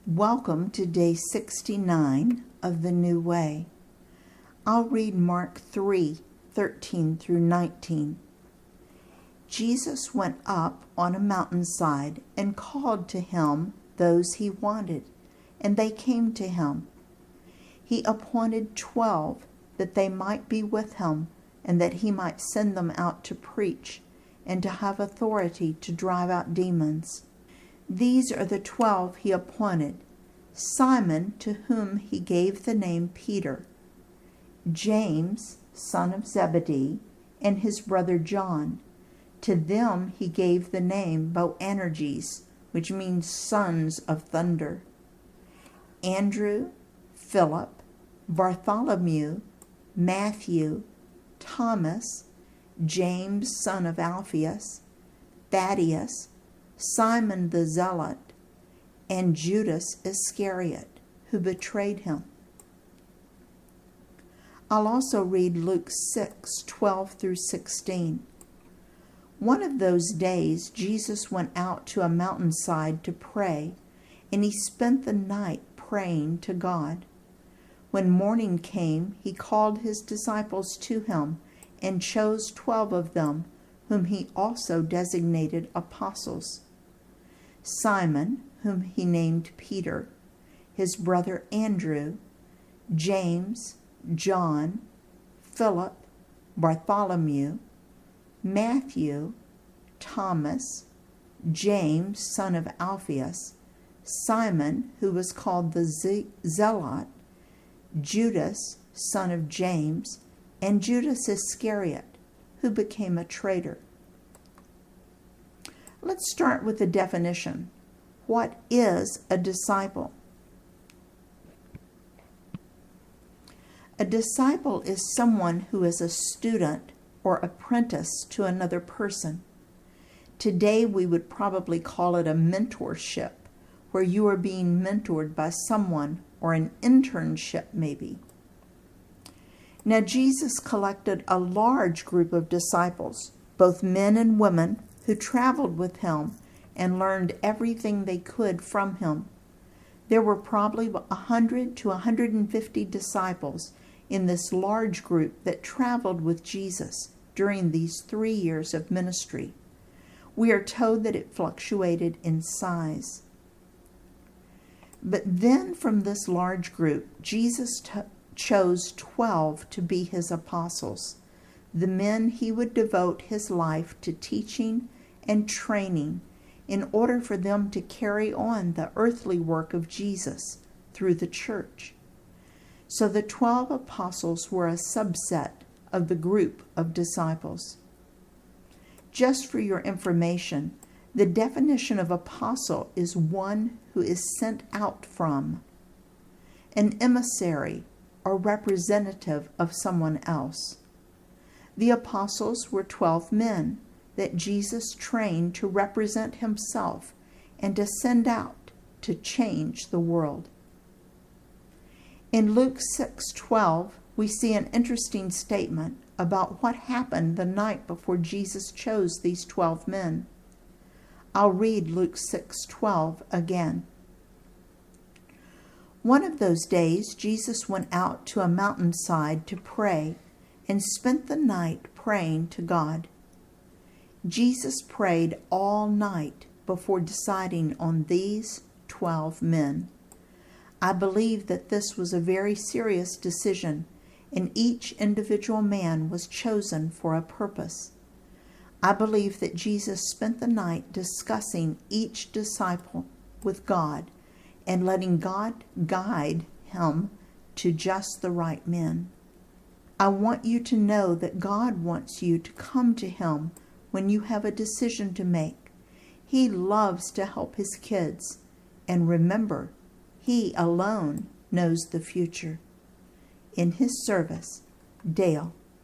Welcome to day 69 of the New Way. I'll read Mark 3:13 through 19. Jesus went up on a mountainside and called to him those he wanted, and they came to him. He appointed 12 that they might be with him, and that he might send them out to preach and to have authority to drive out demons. These are the 12 he appointed: Simon, to whom he gave the name Peter, James, son of Zebedee, and his brother John. To them he gave the name Boanerges, which means sons of thunder. Andrew, Philip, Bartholomew, Matthew, Thomas, James, son of Alphaeus, Thaddeus, Simon the Zealot, and Judas Iscariot, who betrayed him. I'll also read Luke 6:12 through 16. One of those days Jesus went out to a mountainside to pray, and he spent the night praying to God. When morning came, he called his disciples to him and chose 12 of them, whom he also designated apostles: Simon, whom he named Peter, his brother Andrew, James, John, Philip, Bartholomew, Matthew, Thomas, James, son of Alphaeus, Simon, who was called the Zealot, Judas, son of James, and Judas Iscariot, who became a traitor. Let's start with the definition. What is a disciple? A disciple is someone who is a student or apprentice to another person. Today we would probably call it a mentorship, where you are being mentored by someone, or an internship maybe. Now Jesus collected a large group of disciples, both men and women, who traveled with him and learned everything they could from him. There were probably 100 to 150 disciples in this large group that traveled with Jesus during these 3 years of ministry. We are told that it fluctuated in size. But then from this large group, Jesus chose 12 to be his apostles, the men he would devote his life to teaching and training in order for them to carry on the earthly work of Jesus through the church. So the 12 apostles were a subset of the group of disciples. Just for your information, the definition of apostle is one who is sent out from, an emissary or representative of someone else. The apostles were 12 men that Jesus trained to represent himself and to send out to change the world. In Luke 6:12, we see an interesting statement about what happened the night before Jesus chose these 12 men. I'll read Luke 6:12 again. One of those days, Jesus went out to a mountainside to pray and spent the night praying to God. Jesus prayed all night before deciding on these 12 men. I believe that this was a very serious decision, and each individual man was chosen for a purpose. I believe that Jesus spent the night discussing each disciple with God and letting God guide him to just the right men. I want you to know that God wants you to come to him when you have a decision to make. He loves to help his kids. And remember, he alone knows the future. In his service, Dale.